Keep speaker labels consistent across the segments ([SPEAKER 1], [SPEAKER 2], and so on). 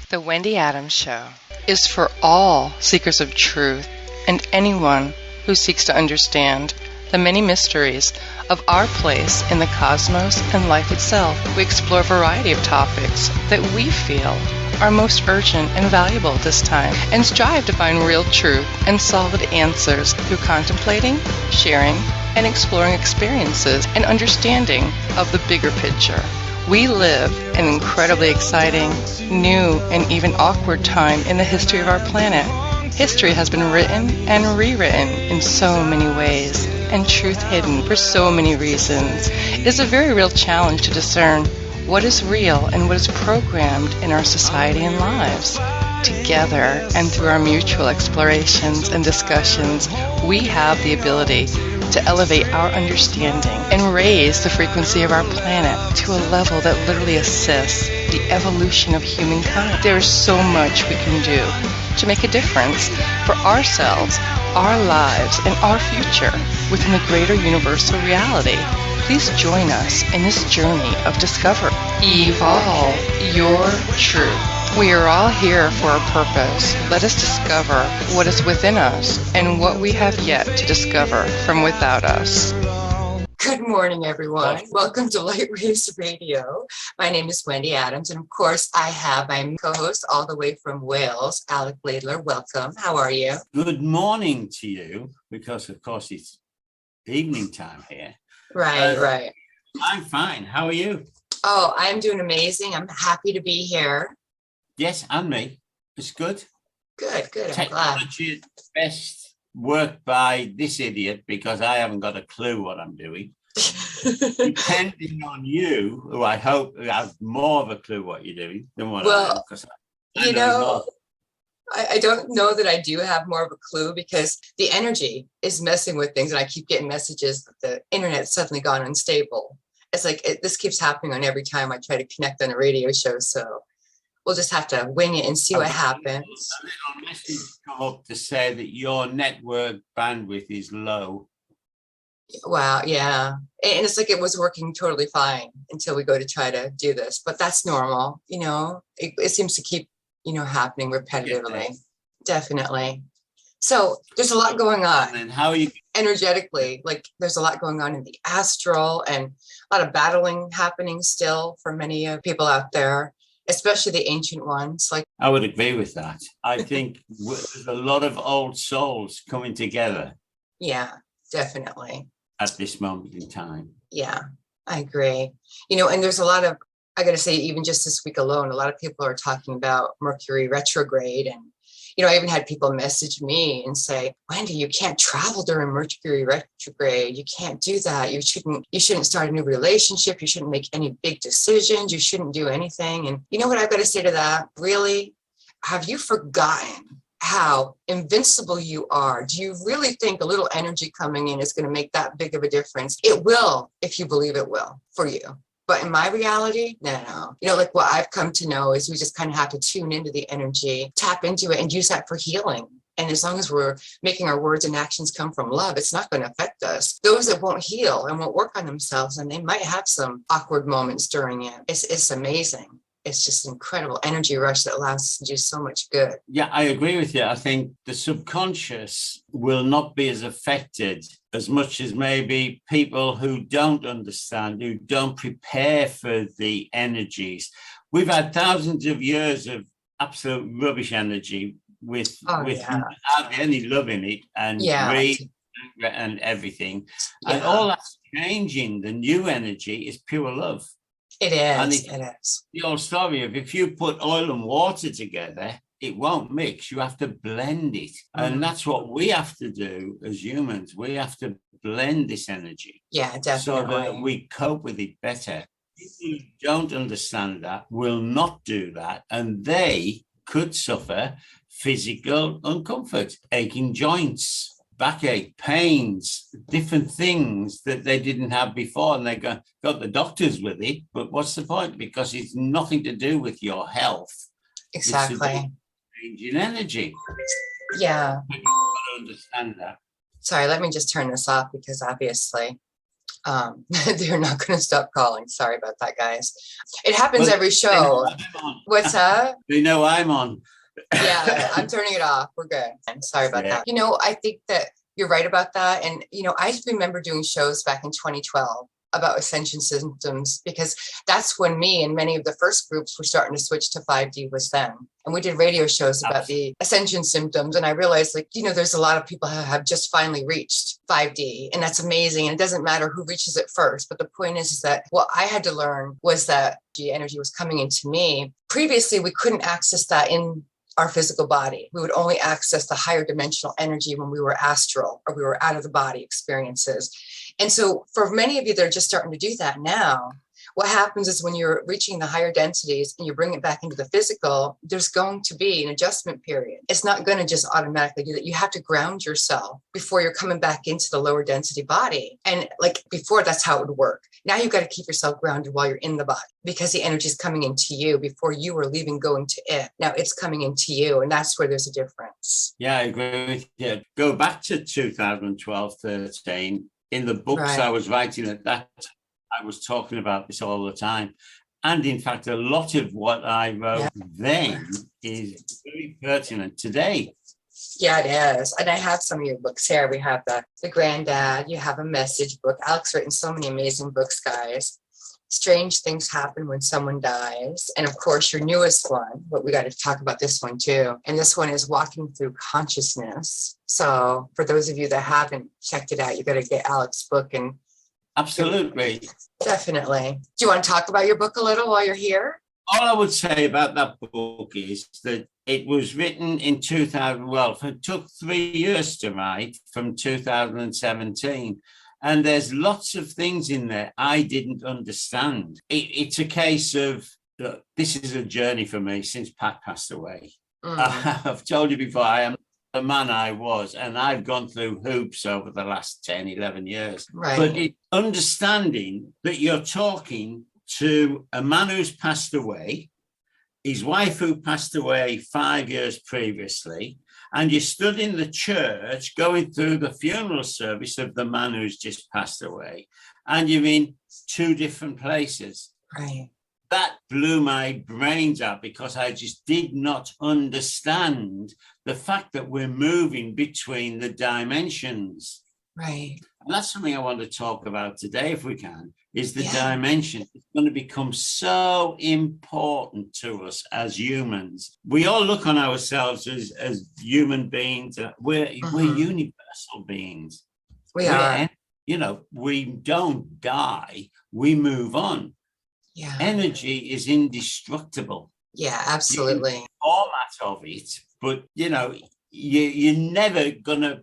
[SPEAKER 1] The Wendy Adams Show is for all seekers of truth and anyone who seeks to understand the many mysteries of our place in the cosmos and life itself. We explore a variety of topics that we feel are most urgent and valuable at this time, and strive to find real truth and solid answers through contemplating, sharing, and exploring experiences and understanding of the bigger picture. We live an incredibly exciting, new, and even awkward time in the history of our planet. History has been written and rewritten in so many ways, and truth hidden for so many reasons. It is a very real challenge to discern what is real and what is programmed in our society and lives. Together and through our mutual explorations and discussions, we have the ability to elevate our understanding and raise the frequency of our planet to a level that literally assists the evolution of humankind. There is so much we can do to make a difference for ourselves, our lives, and our future within the greater universal reality. Please join us in this journey of discovery. Evolve your truth. We are all here for a purpose. Let us discover what is within us and what we have yet to discover from without us.
[SPEAKER 2] Good morning, everyone. Welcome to Lightwavesradio. My name is Wendy Adams, and of course, I have my co-host all the way from Wales, Alec Laidler. Welcome. How are you?
[SPEAKER 3] Good morning to you, because of course it's evening time here.
[SPEAKER 2] Right.
[SPEAKER 3] I'm fine. How are you?
[SPEAKER 2] Oh, I'm doing amazing. I'm happy to be here.
[SPEAKER 3] Yes, and me. It's good.
[SPEAKER 2] Good. I'm glad.
[SPEAKER 3] Technology is best worked by this idiot, because I haven't got a clue what I'm doing. Depending on you, who I hope has more of a clue what you're doing than what I am. Because
[SPEAKER 2] I don't know that I do have more of a clue, because the energy is messing with things, and I keep getting messages that the internet's suddenly gone unstable. It's like this keeps happening on every time I try to connect on a radio show, so we'll just have to wing it and see what happens.
[SPEAKER 3] A little message come up to say that your network bandwidth is low.
[SPEAKER 2] Wow, yeah. And it's like it was working totally fine until we go to try to do this, but that's normal, it seems to keep happening repetitively. Definitely. So there's a lot going on.
[SPEAKER 3] And how are you
[SPEAKER 2] energetically? Like there's a lot going on in the astral, and a lot of battling happening still for many people out there, especially the ancient ones. Like
[SPEAKER 3] I would agree with that. I think there's a lot of old souls coming together.
[SPEAKER 2] Yeah, definitely.
[SPEAKER 3] At this moment in time.
[SPEAKER 2] Yeah, I agree. And there's a lot of, I got to say, even just this week alone, a lot of people are talking about Mercury retrograde. And, I even had people message me and say, Wendy, you can't travel during Mercury retrograde. You can't do that. You shouldn't start a new relationship. You shouldn't make any big decisions. You shouldn't do anything. And you know what I've got to say to that? Really? Have you forgotten how invincible you are? Do you really think a little energy coming in is going to make that big of a difference? It will, if you believe it will, for you. But in my reality, no. Like what I've come to know is we just kind of have to tune into the energy, tap into it, and use that for healing. And as long as we're making our words and actions come from love, it's not going to affect us. Those that won't heal and won't work on themselves, and they might have some awkward moments during it. It's amazing. It's just an incredible energy rush that allows us to do so much good.
[SPEAKER 3] Yeah, I agree with you. I think the subconscious will not be as affected as much as maybe people who don't understand, who don't prepare for the energies. We've had thousands of years of absolute rubbish energy with hardly any love in it, and greed and everything. Yeah. And all that's changing. The new energy is pure love.
[SPEAKER 2] It is. It is.
[SPEAKER 3] The old story of if you put oil and water together, it won't mix. You have to blend it. And that's what we have to do as humans. We have to blend this energy.
[SPEAKER 2] Yeah, definitely.
[SPEAKER 3] So that we cope with it better. People who don't understand that will not do that. And they could suffer physical uncomfort, aching joints, backache, pains, different things that they didn't have before, and they got the doctors with it. But what's the point? Because it's nothing to do with your health.
[SPEAKER 2] Exactly.
[SPEAKER 3] It's changing energy.
[SPEAKER 2] Yeah.
[SPEAKER 3] You've got to understand that.
[SPEAKER 2] Sorry, let me just turn this off, because obviously They're not going to stop calling. Sorry about that, guys. It happens every show. What's that?
[SPEAKER 3] They know I'm on.
[SPEAKER 2] Yeah, I'm turning it off. We're good. I'm sorry about that. I think that you're right about that. And, I remember doing shows back in 2012 about ascension symptoms, because that's when me and many of the first groups were starting to switch to 5D was then. And we did radio shows about the ascension symptoms. And I realized, there's a lot of people who have just finally reached 5D, and that's amazing. And it doesn't matter who reaches it first. But the point is that what I had to learn was that the energy was coming into me. Previously, we couldn't access that in our physical body. We would only access the higher dimensional energy when we were astral or we were out of the body experiences. And so for many of you that are just starting to do that now, what happens is when you're reaching the higher densities and you bring it back into the physical, there's going to be an adjustment period. It's not going to just automatically do that. You have to ground yourself before you're coming back into the lower density body. And like before, that's how it would work. Now you've got to keep yourself grounded while you're in the body, because the energy is coming into you before you were leaving, going to it. Now it's coming into you. And that's where there's a difference.
[SPEAKER 3] Yeah, I agree with you. Go back to 2012, 13. In the books I was writing at that time, I was talking about this all the time. And in fact, a lot of what I wrote then is very pertinent today.
[SPEAKER 2] Yeah, it is. And I have some of your books here. We have the Granddad. You have a message book. Alec's written so many amazing books, guys. Strange Things Happen When Someone Dies. And of course, your newest one, but we got to talk about this one too. And this one is Walking Through Consciousness. So for those of you that haven't checked it out, you got to get Alec's book. And
[SPEAKER 3] absolutely.
[SPEAKER 2] Definitely. Do you want to talk about your book a little while you're here?
[SPEAKER 3] All I would say about that book is that it was written in 2000. Well, it took 3 years to write, from 2017. And there's lots of things in there I didn't understand. It's a case of, this is a journey for me since Pat passed away. I've told you before, I am the man I was, and I've gone through hoops over the last 10, 11 years.
[SPEAKER 2] Right.
[SPEAKER 3] But understanding that you're talking to a man who's passed away, his wife who passed away 5 years previously, and you stood in the church going through the funeral service of the man who's just passed away, and you're in two different places.
[SPEAKER 2] Right.
[SPEAKER 3] That blew my brains out, because I just did not understand the fact that we're moving between the dimensions.
[SPEAKER 2] Right.
[SPEAKER 3] And that's something I want to talk about today, if we can, is the dimension. It's going to become so important to us as humans. We all look on ourselves as human beings. We're universal beings.
[SPEAKER 2] We are.
[SPEAKER 3] We don't die. We move on.
[SPEAKER 2] Yeah.
[SPEAKER 3] Energy is indestructible.
[SPEAKER 2] Yeah, absolutely.
[SPEAKER 3] Format of it, but you're never gonna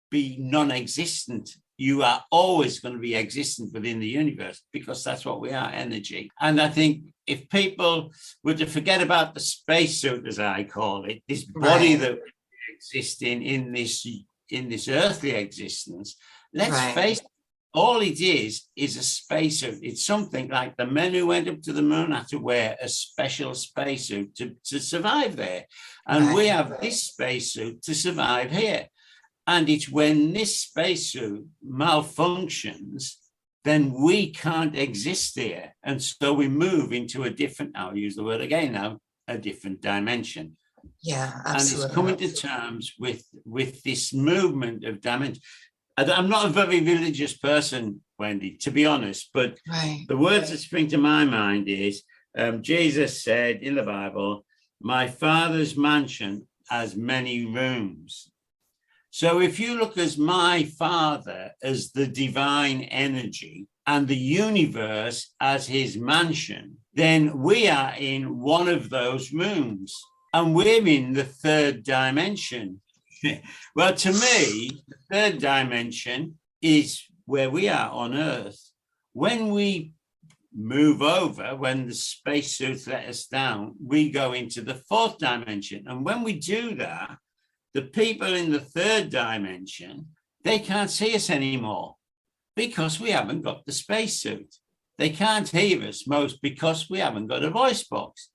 [SPEAKER 3] be non-existent. You are always going to be existent within the universe, because that's what we are, energy. And I think if people were to forget about the spacesuit, as I call it, this body that we exist in this earthly existence, let's face it. All it is a spacesuit. It's something like the men who went up to the moon had to wear a special spacesuit to survive there. And we have this spacesuit to survive here. And it's when this spacesuit malfunctions, then we can't exist here. And so we move into a different, I'll use the word again now, a different dimension.
[SPEAKER 2] Yeah, absolutely.
[SPEAKER 3] And it's coming to terms with this movement of dimension. I'm not a very religious person, Wendy, to be honest, but the words that spring to my mind is, Jesus said in the Bible, "My Father's mansion has many rooms." So if you look as my Father as the divine energy and the universe as his mansion, then we are in one of those rooms, and we're in the third dimension. Well, to me, the third dimension is where we are on Earth. When we move over, when the spacesuits let us down, we go into the fourth dimension. And when we do that, the people in the third dimension, they can't see us anymore, because we haven't got the spacesuit. They can't hear us because we haven't got a voice box.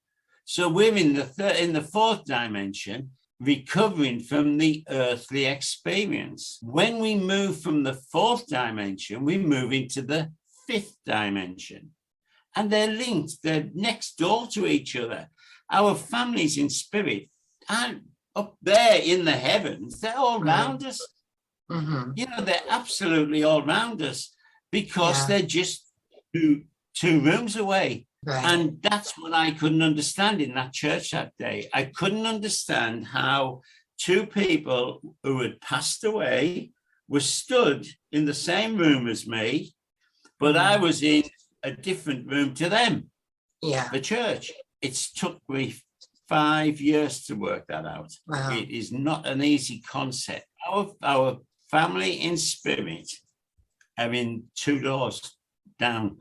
[SPEAKER 3] So we're in the fourth dimension, recovering from the earthly experience. When we move from the fourth dimension, we move into the fifth dimension. And they're linked, they're next door to each other. Our families in spirit aren't up there in the heavens, they're all around us.
[SPEAKER 2] Mm-hmm.
[SPEAKER 3] You know, they're absolutely all around us because they're just two rooms away.
[SPEAKER 2] Right.
[SPEAKER 3] And that's what I couldn't understand in that church that day. I couldn't understand how two people who had passed away were stood in the same room as me, but I was in a different room to them, the church. It's took me 5 years to work that out.
[SPEAKER 2] Wow.
[SPEAKER 3] It is not an easy concept. Our family in spirit are in 2 doors down.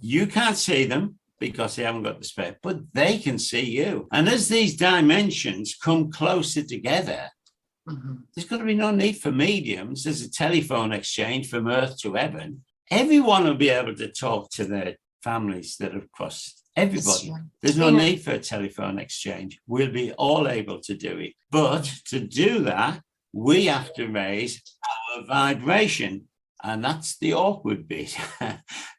[SPEAKER 3] You can't see them because they haven't got the space, but they can see you. And as these dimensions come closer together, there's going to be no need for mediums. There's a telephone exchange from earth to heaven. Everyone will be able to talk to their families that have crossed. Everybody. There's no need for a telephone exchange. We'll be all able to do it. But to do that, we have to raise our vibration. And that's the awkward bit,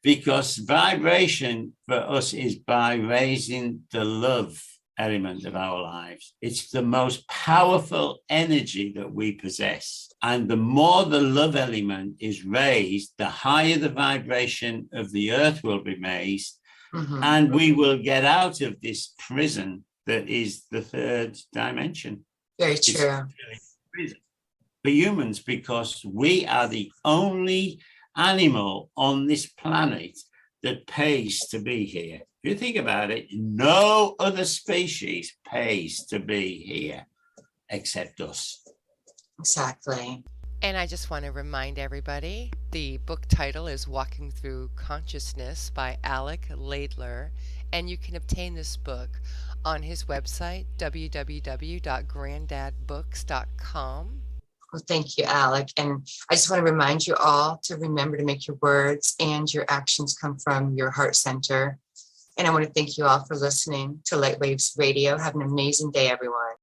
[SPEAKER 3] because vibration for us is by raising the love element of our lives. It's the most powerful energy that we possess. And the more the love element is raised, the higher the vibration of the earth will be raised. And we will get out of this prison that is the third dimension.
[SPEAKER 2] Very true.
[SPEAKER 3] For humans, because we are the only animal on this planet that pays to be here. If you think about it, no other species pays to be here except us.
[SPEAKER 2] Exactly.
[SPEAKER 4] And I just want to remind everybody, the book title is Walking Through Consciousness by Alec Laidler, and you can obtain this book on his website, www.granddadbooks.com.
[SPEAKER 2] Well, thank you, Alec. And I just want to remind you all to remember to make your words and your actions come from your heart center. And I want to thank you all for listening to Lightwaves Radio. Have an amazing day, everyone.